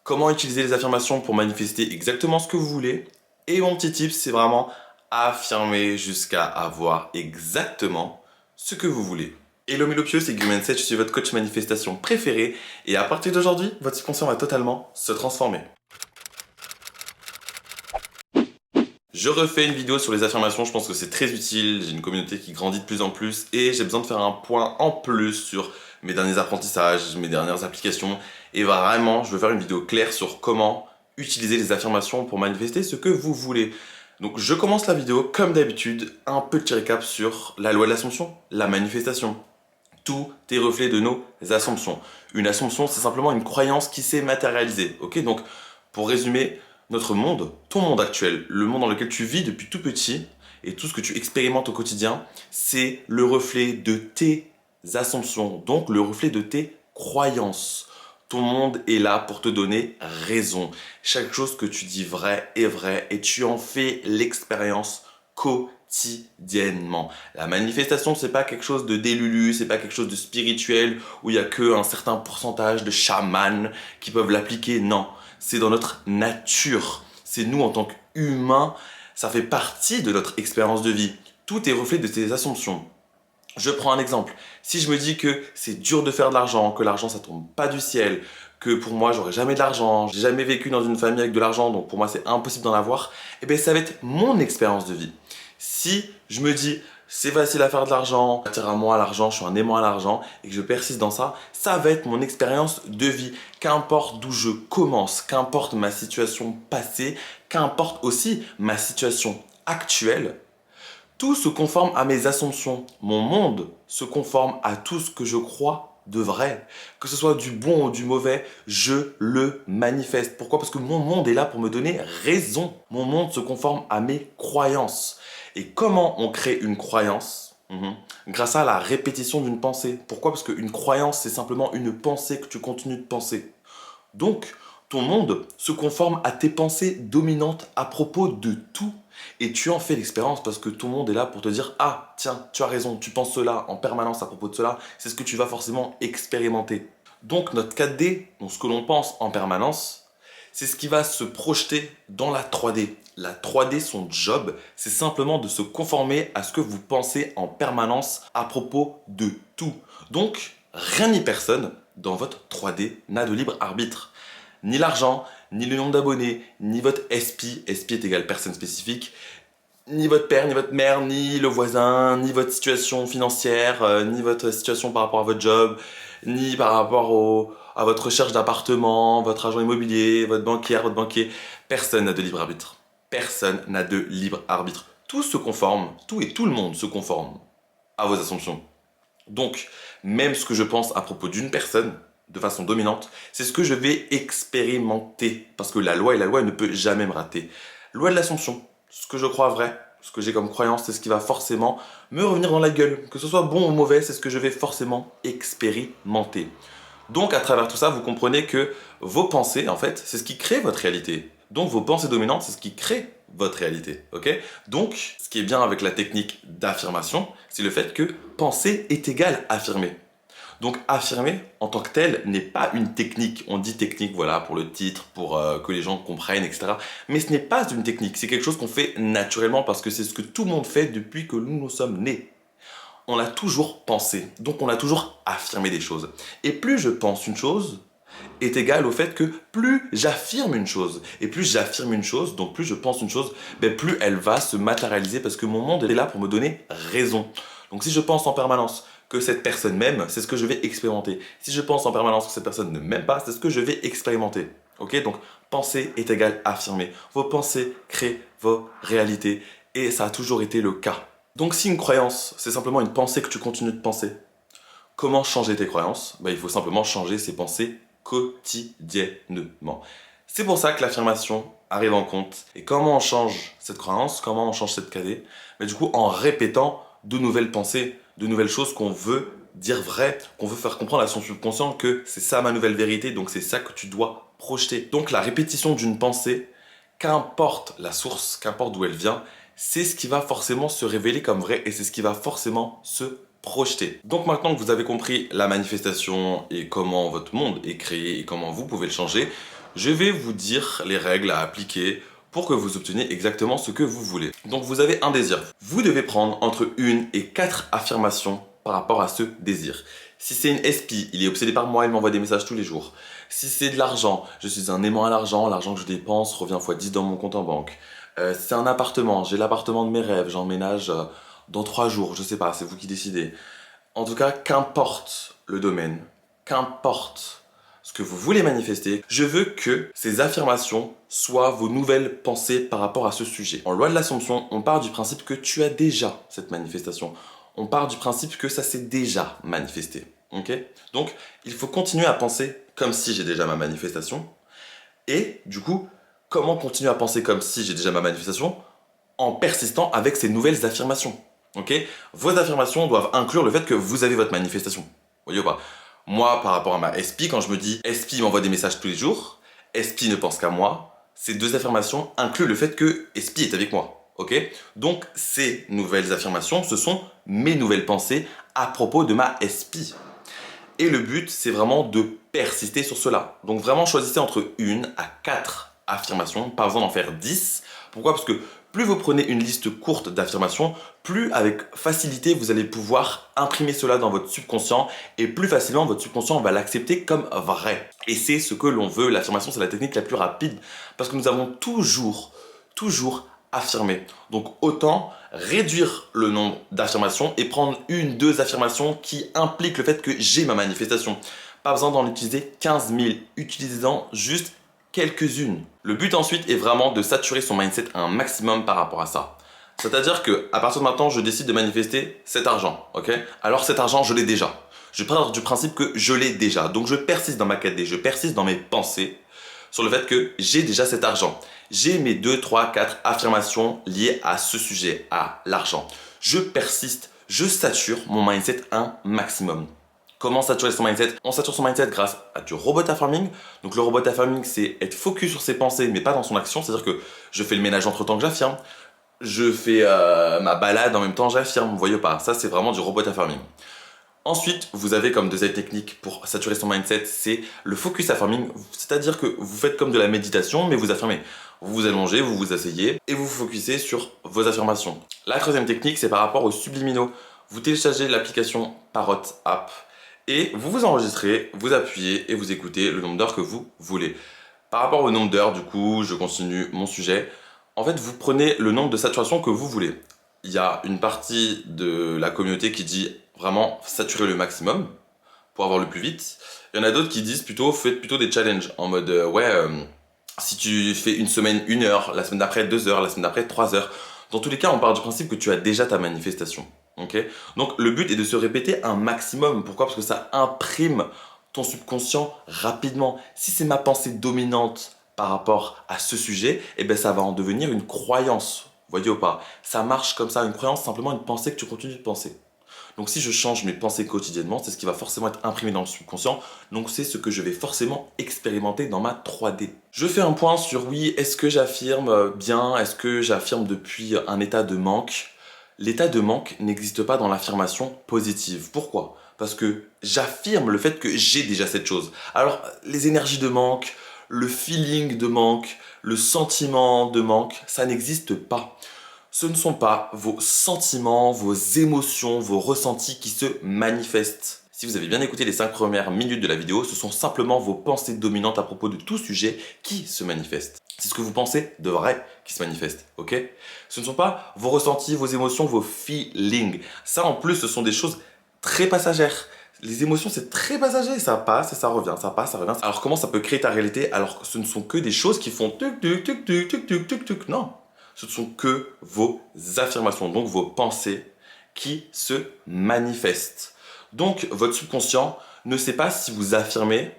comment utiliser les affirmations pour manifester exactement ce que vous voulez. Et mon petit tip, c'est vraiment affirmer jusqu'à avoir exactement ce que vous voulez. Hello Mélopio, c'est Guillaume Mindset, je suis votre coach manifestation préféré et à partir d'aujourd'hui, votre subconscient va totalement se transformer. Je refais une vidéo sur les affirmations, je pense que c'est très utile, j'ai une communauté qui grandit de plus en plus et j'ai besoin de faire un point en plus sur mes derniers apprentissages, mes dernières applications et vraiment, je veux faire une vidéo claire sur comment utiliser les affirmations pour manifester ce que vous voulez. Donc je commence la vidéo comme d'habitude, un petit récap sur la loi de l'assomption, la manifestation. Tout est reflet de nos assumptions. Une assumption, c'est simplement une croyance qui s'est matérialisée. Ok, donc pour résumer, notre monde, ton monde actuel, le monde dans lequel tu vis depuis tout petit et tout ce que tu expérimentes au quotidien, c'est le reflet de tes assumptions, donc le reflet de tes croyances. Ton monde est là pour te donner raison. Chaque chose que tu dis vrai est vrai et tu en fais l'expérience quotidiennement. La manifestation, c'est pas quelque chose de délulu, c'est pas quelque chose de spirituel où il y a que un certain pourcentage de chamans qui peuvent l'appliquer. Non, c'est dans notre nature. C'est nous en tant qu'humains, ça fait partie de notre expérience de vie. Tout est reflet de tes assumptions. Je prends un exemple. Si je me dis que c'est dur de faire de l'argent, que l'argent ça tombe pas du ciel, que pour moi j'aurai jamais de l'argent, j'ai jamais vécu dans une famille avec de l'argent, donc pour moi c'est impossible d'en avoir, eh bien ça va être mon expérience de vie. Si je me dis c'est facile à faire de l'argent, attire à moi l'argent, je suis un aimant à l'argent et que je persiste dans ça, ça va être mon expérience de vie. Qu'importe d'où je commence, qu'importe ma situation passée, qu'importe aussi ma situation actuelle, tout se conforme à mes assumptions. Mon monde se conforme à tout ce que je crois de vrai. Que ce soit du bon ou du mauvais, je le manifeste. Pourquoi? Parce que mon monde est là pour me donner raison. Mon monde se conforme à mes croyances. Et comment on crée une croyance? Grâce à la répétition d'une pensée. Pourquoi? Parce qu'une croyance, c'est simplement une pensée que tu continues de penser. Donc, ton monde se conforme à tes pensées dominantes à propos de tout. Et tu en fais l'expérience parce que ton monde est là pour te dire « Ah, tiens, tu as raison, tu penses cela en permanence à propos de cela. » C'est ce que tu vas forcément expérimenter. Donc, notre 4D, donc ce que l'on pense en permanence, c'est ce qui va se projeter dans la 3D. La 3D, son job, c'est simplement de se conformer à ce que vous pensez en permanence à propos de tout. Donc, rien ni personne dans votre 3D n'a de libre arbitre. Ni l'argent, ni le nombre d'abonnés, ni votre SPI, SPI est égal personne spécifique, ni votre père, ni votre mère, ni le voisin, ni votre situation financière, ni votre situation par rapport à votre job, ni par rapport à votre recherche d'appartement, votre agent immobilier, votre banquière, votre banquier. Personne n'a de libre arbitre. Personne n'a de libre arbitre. Tout se conforme, tout et tout le monde se conforme à vos assumptions. Donc, même ce que je pense à propos d'une personne, de façon dominante, c'est ce que je vais expérimenter. Parce que la loi ne peut jamais me rater. Loi de l'assumption, ce que je crois vrai, ce que j'ai comme croyance, c'est ce qui va forcément me revenir dans la gueule. Que ce soit bon ou mauvais, c'est ce que je vais forcément expérimenter. Donc à travers tout ça, vous comprenez que vos pensées, en fait, c'est ce qui crée votre réalité. Donc vos pensées dominantes, c'est ce qui crée votre réalité. Ok? Donc, ce qui est bien avec la technique d'affirmation, c'est le fait que penser est égal à affirmer. Donc affirmer en tant que tel n'est pas une technique. On dit technique, voilà, pour le titre, pour que les gens comprennent, etc. Mais ce n'est pas une technique, c'est quelque chose qu'on fait naturellement parce que c'est ce que tout le monde fait depuis que nous sommes nés. On a toujours pensé, donc on a toujours affirmé des choses. Et plus je pense une chose est égal au fait que plus j'affirme une chose, et plus j'affirme une chose, donc plus je pense une chose, ben plus elle va se matérialiser parce que mon monde est là pour me donner raison. Donc si je pense en permanence que cette personne m'aime, c'est ce que je vais expérimenter. Si je pense en permanence que cette personne ne m'aime pas, c'est ce que je vais expérimenter. Ok? Donc penser est égal à affirmer. Vos pensées créent vos réalités, et ça a toujours été le cas. Donc si une croyance, c'est simplement une pensée que tu continues de penser, comment changer tes croyances? Il faut simplement changer ses pensées quotidiennement. C'est pour ça que l'affirmation arrive en compte. Et comment on change cette croyance? Comment on change cette KD? Du coup, en répétant de nouvelles pensées, de nouvelles choses qu'on veut dire vraies, qu'on veut faire comprendre à son subconscient que c'est ça ma nouvelle vérité, donc c'est ça que tu dois projeter. Donc la répétition d'une pensée, qu'importe la source, qu'importe d'où elle vient, c'est ce qui va forcément se révéler comme vrai et c'est ce qui va forcément se projeter. Donc maintenant que vous avez compris la manifestation et comment votre monde est créé et comment vous pouvez le changer, je vais vous dire les règles à appliquer pour que vous obteniez exactement ce que vous voulez. Donc vous avez un désir. Vous devez prendre entre 1 et 4 affirmations par rapport à ce désir. Si c'est une SP, il est obsédé par moi, il m'envoie des messages tous les jours. Si c'est de l'argent, je suis un aimant à l'argent, l'argent que je dépense revient x10 dans mon compte en banque. Si c'est un appartement, j'ai l'appartement de mes rêves, j'emménage dans 3 jours, je sais pas, c'est vous qui décidez. En tout cas, qu'importe le domaine, qu'importe ce que vous voulez manifester, je veux que ces affirmations soient vos nouvelles pensées par rapport à ce sujet. En loi de l'Assomption, on part du principe que tu as déjà cette manifestation. On part du principe que ça s'est déjà manifesté. Okay. Donc, il faut continuer à penser comme si j'ai déjà ma manifestation. Et du coup, comment continuer à penser comme si j'ai déjà ma manifestation? En persistant avec ces nouvelles affirmations. Okay. Vos affirmations doivent inclure le fait que vous avez votre manifestation. Vous voyez ou pas? Moi, par rapport à ma SP, quand je me dis SP m'envoie des messages tous les jours, SP ne pense qu'à moi, ces deux affirmations incluent le fait que SP est avec moi. Ok? Donc, ces nouvelles affirmations, ce sont mes nouvelles pensées à propos de ma SP. Et le but, c'est vraiment de persister sur cela. Donc, vraiment, choisissez entre 1 à 4 affirmations, pas besoin d'en faire 10. Pourquoi? Parce que plus vous prenez une liste courte d'affirmations, plus avec facilité vous allez pouvoir imprimer cela dans votre subconscient et plus facilement votre subconscient va l'accepter comme vrai. Et c'est ce que l'on veut. L'affirmation, c'est la technique la plus rapide parce que nous avons toujours affirmé. Donc autant réduire le nombre d'affirmations et prendre 1-2 affirmations qui impliquent le fait que j'ai ma manifestation. Pas besoin d'en utiliser 15 000, utilisez-en juste quelques-unes. Le but ensuite est vraiment de saturer son mindset un maximum par rapport à ça. C'est-à-dire que à partir de maintenant, je décide de manifester cet argent, ok? Alors cet argent, je l'ai déjà. Je pars du principe que je l'ai déjà. Donc je persiste dans ma quête, je persiste dans mes pensées sur le fait que j'ai déjà cet argent. J'ai mes 2, 3, 4 affirmations liées à ce sujet, à l'argent. Je persiste, je sature mon mindset un maximum. Comment saturer son mindset? On sature son mindset grâce à du robot affirming. Donc le robot affirming, c'est être focus sur ses pensées, mais pas dans son action. C'est-à-dire que je fais le ménage entre temps que j'affirme. Je fais ma balade en même temps, j'affirme. Vous voyez pas? Ça, c'est vraiment du robot affirming. Ensuite, vous avez comme deuxième technique pour saturer son mindset, c'est le focus affirming. C'est-à-dire que vous faites comme de la méditation, mais vous affirmez. Vous vous allongez, vous vous asseyez et vous vous focussez sur vos affirmations. La troisième technique, c'est par rapport aux subliminaux. Vous téléchargez l'application Parrot App et vous vous enregistrez, vous appuyez et vous écoutez le nombre d'heures que vous voulez. Par rapport au nombre d'heures, du coup, je continue mon sujet. En fait, vous prenez le nombre de saturations que vous voulez. Il y a une partie de la communauté qui dit vraiment saturer le maximum pour avoir le plus vite. Il y en a d'autres qui disent plutôt, faites plutôt des challenges en mode si tu fais une semaine 1 heure, la semaine d'après 2 heures, la semaine d'après 3 heures. Dans tous les cas, on part du principe que tu as déjà ta manifestation. Okay. Donc le but est de se répéter un maximum. Pourquoi? Parce que ça imprime ton subconscient rapidement. Si c'est ma pensée dominante par rapport à ce sujet, eh ben ça va en devenir une croyance. Voyez ou pas? Ça marche comme ça, une croyance, simplement une pensée que tu continues de penser. Donc si je change mes pensées quotidiennement, c'est ce qui va forcément être imprimé dans le subconscient. Donc c'est ce que je vais forcément expérimenter dans ma 3D. Je fais un point sur oui, est-ce que j'affirme bien? Est-ce que j'affirme depuis un état de manque? L'état de manque n'existe pas dans l'affirmation positive. Pourquoi? Parce que j'affirme le fait que j'ai déjà cette chose. Alors les énergies de manque, le feeling de manque, le sentiment de manque, ça n'existe pas. Ce ne sont pas vos sentiments, vos émotions, vos ressentis qui se manifestent. Si vous avez bien écouté les 5 premières minutes de la vidéo, ce sont simplement vos pensées dominantes à propos de tout sujet qui se manifestent. C'est ce que vous pensez de vrai qui se manifeste, ok? Ce ne sont pas vos ressentis, vos émotions, vos feelings. Ça en plus, ce sont des choses très passagères. Les émotions, c'est très passager, ça passe et ça revient, ça passe, ça revient. Alors comment ça peut créer ta réalité alors que ce ne sont que des choses qui font tuc tuc tuc tuc tuc tuc tuc tuc? Non, ce ne sont que vos affirmations, donc vos pensées qui se manifestent. Donc votre subconscient ne sait pas si vous affirmez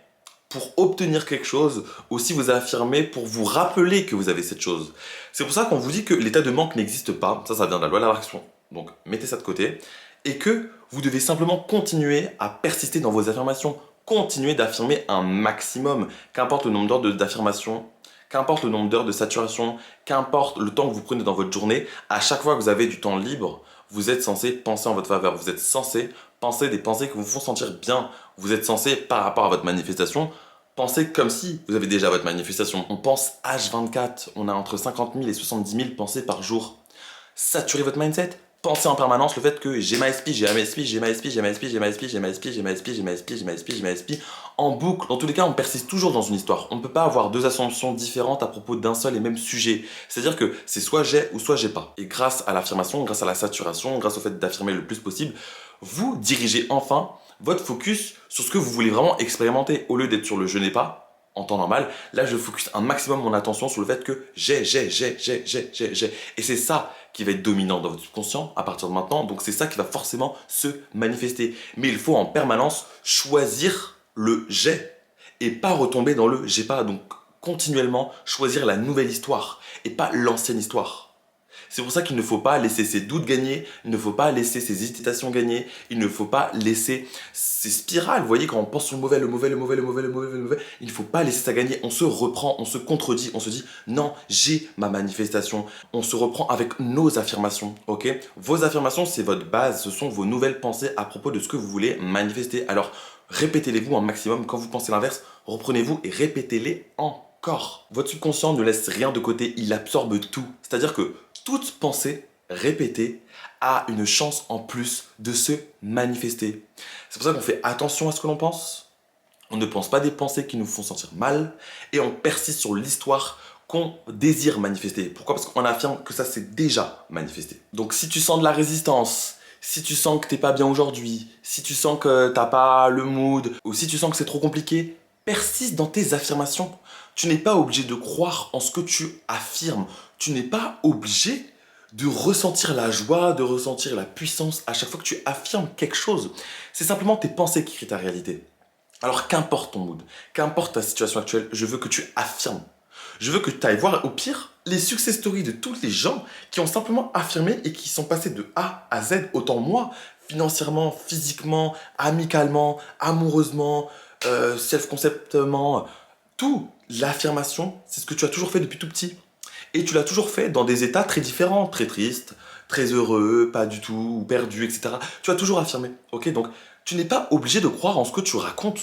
pour obtenir quelque chose ou si vous affirmez pour vous rappeler que vous avez cette chose. C'est pour ça qu'on vous dit que l'état de manque n'existe pas, ça vient de la loi de l'attraction. Donc mettez ça de côté. Et que vous devez simplement continuer à persister dans vos affirmations. Continuez d'affirmer un maximum. Qu'importe le nombre d'heures d'affirmation, qu'importe le nombre d'heures de saturation, qu'importe le temps que vous prenez dans votre journée, à chaque fois que vous avez du temps libre, vous êtes censé penser en votre faveur. Vous êtes censé penser des pensées qui vous font sentir bien. Vous êtes censé, par rapport à votre manifestation, Pensez comme si vous avez déjà votre manifestation. On pense H24, on a entre 50 000 et 70 000 pensées par jour. Saturez votre mindset. Pensez en permanence le fait que j'ai ma SP, j'ai ma SP, j'ai ma SP, j'ai ma SP, j'ai ma SP, j'ai ma SP, j'ai ma SP, j'ai ma SP, j'ai ma SP, j'ai ma SP, en boucle. Dans tous les cas, on persiste toujours dans une histoire. On ne peut pas avoir deux assumptions différentes à propos d'un seul et même sujet. C'est-à-dire que c'est soit j'ai ou soit j'ai pas. Et grâce à l'affirmation, grâce à la saturation, grâce au fait d'affirmer le plus possible, vous dirigez enfin votre focus sur ce que vous voulez vraiment expérimenter. Au lieu d'être sur le je n'ai pas, en temps normal, là je focus un maximum mon attention sur le fait que j'ai. Et c'est ça qui va être dominant dans votre subconscient à partir de maintenant. Donc c'est ça qui va forcément se manifester. Mais il faut en permanence choisir le j'ai et pas retomber dans le j'ai pas. Donc continuellement choisir la nouvelle histoire et pas l'ancienne histoire. C'est pour ça qu'il ne faut pas laisser ses doutes gagner, il ne faut pas laisser ses hésitations gagner, il ne faut pas laisser ses spirales. Vous voyez, quand on pense sur le mauvais, il ne faut pas laisser ça gagner. On se reprend, on se contredit, on se dit non, j'ai ma manifestation. On se reprend avec nos affirmations, ok? Vos affirmations, c'est votre base, ce sont vos nouvelles pensées à propos de ce que vous voulez manifester. Alors, répétez-les-vous un maximum. Quand vous pensez l'inverse, reprenez-vous et répétez-les encore. Votre subconscient ne laisse rien de côté, il absorbe tout. C'est-à-dire que toute pensée répétée a une chance en plus de se manifester. C'est pour ça qu'on fait attention à ce que l'on pense. On ne pense pas des pensées qui nous font sentir mal et on persiste sur l'histoire qu'on désire manifester. Pourquoi? Parce qu'on affirme que ça s'est déjà manifesté. Donc si tu sens de la résistance, si tu sens que t'es pas bien aujourd'hui, si tu sens que t'as pas le mood, ou si tu sens que c'est trop compliqué, persiste dans tes affirmations. Tu n'es pas obligé de croire en ce que tu affirmes. Tu n'es pas obligé de ressentir la joie, de ressentir la puissance à chaque fois que tu affirmes quelque chose. C'est simplement tes pensées qui créent ta réalité. Alors qu'importe ton mood, qu'importe ta situation actuelle, je veux que tu affirmes. Je veux que tu ailles voir au pire les success stories de tous les gens qui ont simplement affirmé et qui sont passés de A à Z, autant moi, financièrement, physiquement, amicalement, amoureusement, self-conceptement, tout. L'affirmation, c'est ce que tu as toujours fait depuis tout petit. Et tu l'as toujours fait dans des états très différents, très tristes, très heureux, pas du tout, ou perdu, etc. Tu as toujours affirmé, ok? Donc, tu n'es pas obligé de croire en ce que tu racontes.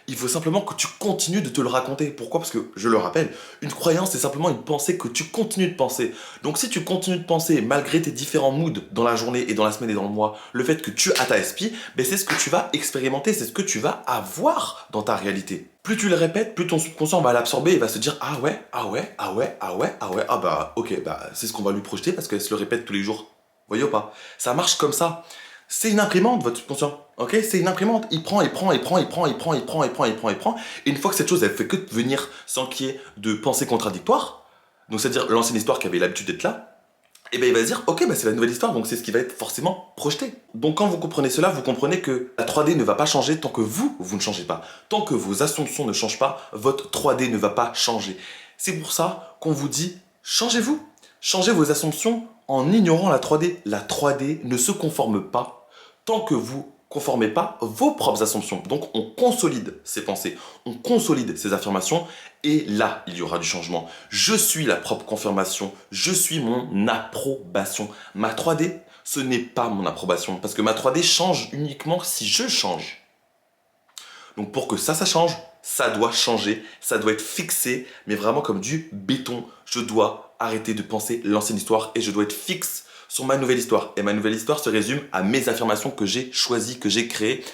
Il faut simplement que tu continues de te le raconter. Pourquoi? Parce que, je le rappelle, une croyance, c'est simplement une pensée que tu continues de penser. Donc si tu continues de penser, malgré tes différents moods dans la journée et dans la semaine et dans le mois, le fait que tu as ta SP, ben c'est ce que tu vas expérimenter, c'est ce que tu vas avoir dans ta réalité. Plus tu le répètes, plus ton subconscient va l'absorber et va se dire ah ouais, ah ouais, ah ouais, ah ouais, ah ouais, ah bah ok, bah c'est ce qu'on va lui projeter parce qu'elle se le répète tous les jours. Voyez ou pas? Ça marche comme ça. C'est une imprimante, votre subconscient. Ok? C'est une imprimante. Il prend. Et une fois que cette chose, elle fait que de venir sans qu'il y ait de pensée contradictoire, donc c'est-à-dire l'ancienne histoire qui avait l'habitude d'être là, et bien il va se dire, ok, bah c'est la nouvelle histoire, donc c'est ce qui va être forcément projeté. Donc quand vous comprenez cela, vous comprenez que la 3D ne va pas changer tant que vous ne changez pas. Tant que vos assumptions ne changent pas, votre 3D ne va pas changer. C'est pour ça qu'on vous dit, changez-vous. Changez vos assumptions en ignorant la 3D. La 3D ne se conforme pas tant que vous conformez pas vos propres assumptions. Donc on consolide ces pensées, on consolide ces affirmations et là il y aura du changement. Je suis la propre confirmation, je suis mon approbation. Ma 3D, ce n'est pas mon approbation parce que ma 3D change uniquement si je change. Donc pour que ça change, ça doit changer, ça doit être fixé, mais vraiment comme du béton. Je dois arrêter de penser l'ancienne histoire et je dois être fixe sur ma nouvelle histoire. Et ma nouvelle histoire se résume à mes affirmations que j'ai choisies, que j'ai créées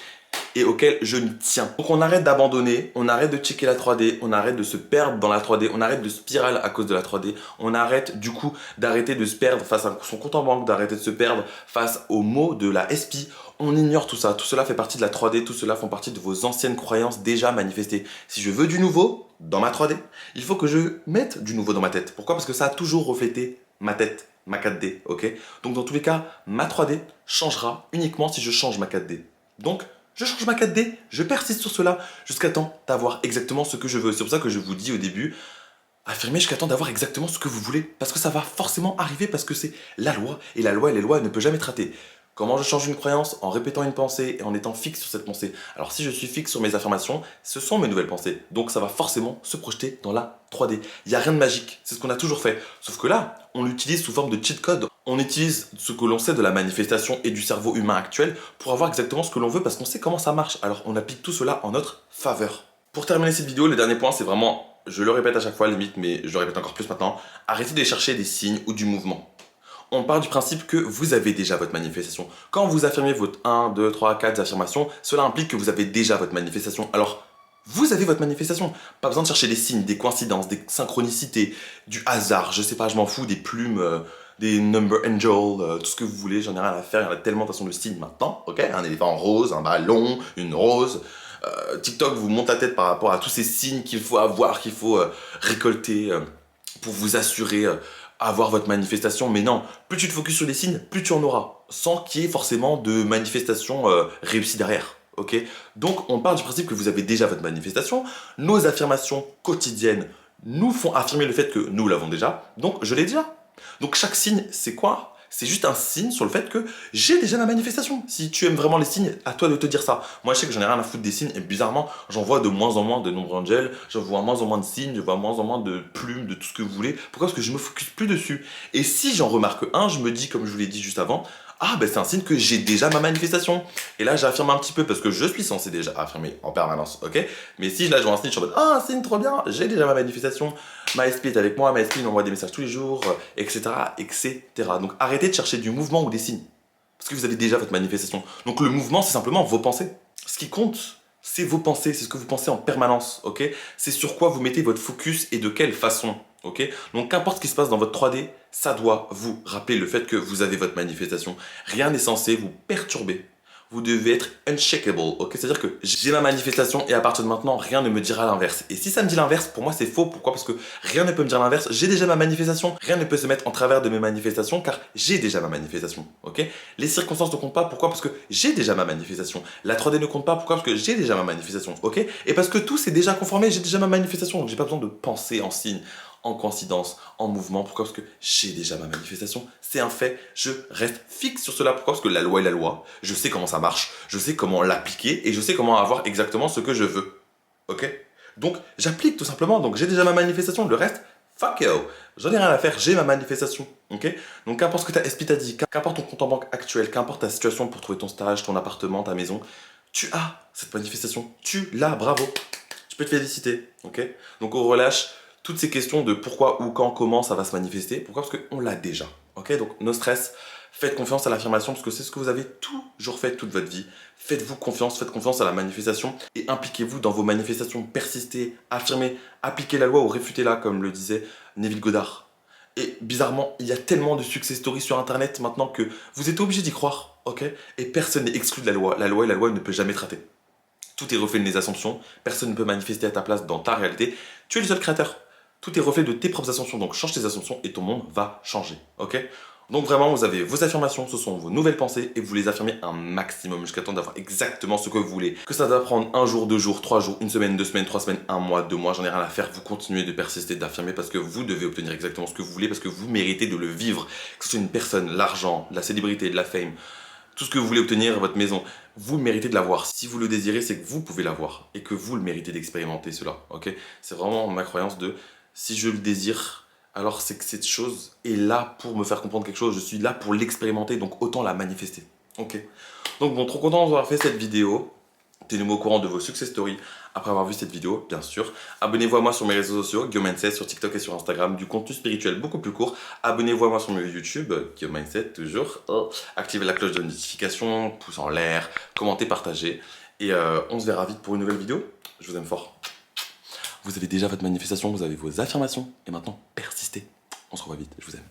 et auxquelles je me tiens. Donc on arrête d'abandonner, on arrête de checker la 3D, on arrête de se perdre dans la 3D, on arrête de spirale à cause de la 3D, on arrête du coup d'arrêter de se perdre face à son compte en banque, d'arrêter de se perdre face aux mots de la SP. On ignore tout ça, tout cela fait partie de la 3D, tout cela font partie de vos anciennes croyances déjà manifestées. Si je veux du nouveau dans ma 3D, il faut que je mette du nouveau dans ma tête. Pourquoi? Parce que ça a toujours reflété ma tête, ma 4D, ok? Donc dans tous les cas, ma 3D changera uniquement si je change ma 4D. Donc, je change ma 4D, je persiste sur cela jusqu'à temps d'avoir exactement ce que je veux. C'est pour ça que je vous dis au début, affirmez jusqu'à temps d'avoir exactement ce que vous voulez. Parce que ça va forcément arriver, parce que c'est la loi. Et la loi, et les lois, elle ne peut jamais être ratée. Comment je change une croyance? En répétant une pensée et en étant fixe sur cette pensée. Alors si je suis fixe sur mes affirmations, ce sont mes nouvelles pensées. Donc ça va forcément se projeter dans la 3D. Il n'y a rien de magique, c'est ce qu'on a toujours fait. Sauf que là, on l'utilise sous forme de cheat code. On utilise ce que l'on sait de la manifestation et du cerveau humain actuel pour avoir exactement ce que l'on veut parce qu'on sait comment ça marche. Alors on applique tout cela en notre faveur. Pour terminer cette vidéo, le dernier point, c'est vraiment, je le répète à chaque fois limite, mais je le répète encore plus maintenant, arrêtez de chercher des signes ou du mouvement. On part du principe que vous avez déjà votre manifestation. Quand vous affirmez votre 1, 2, 3, 4 affirmations, cela implique que vous avez déjà votre manifestation. Alors, vous avez votre manifestation. Pas besoin de chercher des signes, des coïncidences, des synchronicités, du hasard, je sais pas, je m'en fous, des plumes, des number angels, tout ce que vous voulez, j'en ai rien à faire, il y en a tellement de façons de signes maintenant, ok? Un éléphant rose, un ballon, une rose. TikTok vous monte la tête par rapport à tous ces signes qu'il faut avoir, qu'il faut récolter pour vous assurer avoir votre manifestation. Mais non, plus tu te focuses sur les signes, plus tu en auras, sans qu'il y ait forcément de manifestation réussie derrière. Ok? Donc on part du principe que vous avez déjà votre manifestation. Nos affirmations quotidiennes nous font affirmer le fait que nous l'avons déjà. Donc je l'ai déjà. Donc chaque signe, c'est quoi? C'est juste un signe sur le fait que j'ai déjà ma manifestation. Si tu aimes vraiment les signes, à toi de te dire ça. Moi, je sais que j'en ai rien à foutre des signes et bizarrement, j'en vois de moins en moins de nombre angels, j'en vois moins en moins de signes, je vois moins en moins de plumes, de tout ce que vous voulez. Pourquoi? Parce que je me focus plus dessus. Et si j'en remarque un, je me dis, comme je vous l'ai dit juste avant, ah ben c'est un signe que j'ai déjà ma manifestation. Et là j'affirme un petit peu parce que je suis censé déjà affirmer en permanence, ok? Mais si là je vois un signe, je suis en mode, ah un signe trop bien, j'ai déjà ma manifestation, ma SP est avec moi, ma SP m'envoie des messages tous les jours, etc., etc. Donc arrêtez de chercher du mouvement ou des signes. Parce que vous avez déjà votre manifestation. Donc le mouvement c'est simplement vos pensées. Ce qui compte, c'est vos pensées, c'est ce que vous pensez en permanence, ok? C'est sur quoi vous mettez votre focus et de quelle façon, ok? Donc qu'importe ce qui se passe dans votre 3D, ça doit vous rappeler le fait que vous avez votre manifestation. Rien n'est censé vous perturber. Vous devez être unshakable, ok? C'est-à-dire que j'ai ma manifestation et à partir de maintenant, rien ne me dira l'inverse. Et si ça me dit l'inverse, pour moi c'est faux. Pourquoi? Parce que rien ne peut me dire l'inverse. J'ai déjà ma manifestation. Rien ne peut se mettre en travers de mes manifestations car j'ai déjà ma manifestation, ok? Les circonstances ne comptent pas. Pourquoi? Parce que j'ai déjà ma manifestation. La 3D ne compte pas. Pourquoi? Parce que j'ai déjà ma manifestation, ok? Et parce que tout s'est déjà conformé, j'ai déjà ma manifestation. Donc j'ai pas besoin de penser en signe, en coïncidence, en mouvement. Pourquoi? Parce que j'ai déjà ma manifestation. C'est un fait. Je reste fixe sur cela. Pourquoi? Parce que la loi est la loi. Je sais comment ça marche. Je sais comment l'appliquer et je sais comment avoir exactement ce que je veux. Ok? Donc j'applique tout simplement. Donc j'ai déjà ma manifestation. Le reste, fuck you. J'en ai rien à faire. J'ai ma manifestation. Ok? Donc qu'importe ce que ta SP t'a dit, qu'importe ton compte en banque actuel, qu'importe ta situation pour trouver ton stage, ton appartement, ta maison, tu as cette manifestation. Tu l'as. Bravo. Tu peux te féliciter. Ok? Donc on relâche toutes ces questions de pourquoi, où, quand, comment ça va se manifester. Pourquoi? Parce qu'on l'a déjà. Ok? Donc, no stress. Faites confiance à l'affirmation parce que c'est ce que vous avez toujours fait toute votre vie. Faites-vous confiance, faites confiance à la manifestation et impliquez-vous dans vos manifestations. Persistez, affirmez, appliquez la loi ou réfutez-la, comme le disait Neville Goddard. Et bizarrement, il y a tellement de success stories sur internet maintenant que vous êtes obligé d'y croire. Ok? Et personne n'est exclu de la loi. La loi ne peut jamais te rater. Tout est reflet de tes assumptions. Personne ne peut manifester à ta place dans ta réalité. Tu es le seul créateur. Tout est reflet de tes propres assumptions, donc change tes assumptions et ton monde va changer, ok? Donc vraiment, vous avez vos affirmations, ce sont vos nouvelles pensées et vous les affirmez un maximum jusqu'à temps d'avoir exactement ce que vous voulez. Que ça va prendre un jour, 2 jours, 3 jours, une semaine, 2 semaines, 3 semaines, un mois, 2 mois, j'en ai rien à faire. Vous continuez de persister, d'affirmer parce que vous devez obtenir exactement ce que vous voulez, parce que vous méritez de le vivre. Que ce soit une personne, l'argent, la célébrité, de la fame, tout ce que vous voulez obtenir, votre maison, vous méritez de l'avoir. Si vous le désirez, c'est que vous pouvez l'avoir et que vous le méritez d'expérimenter cela, ok? C'est vraiment ma croyance de si je le désire, alors c'est que cette chose est là pour me faire comprendre quelque chose. Je suis là pour l'expérimenter, donc autant la manifester. Ok. Donc bon, trop content d'avoir fait cette vidéo. Tenez-moi au courant de vos success stories après avoir vu cette vidéo, bien sûr. Abonnez-vous à moi sur mes réseaux sociaux, Guillaume Mindset, sur TikTok et sur Instagram, du contenu spirituel beaucoup plus court. Abonnez-vous à moi sur mes YouTube, Guillaume Mindset, toujours. Activez la cloche de notification, pouce en l'air, commentez, partagez. Et on se verra vite pour une nouvelle vidéo. Je vous aime fort. Vous avez déjà votre manifestation, vous avez vos affirmations. Et maintenant, persistez. On se revoit vite, je vous aime.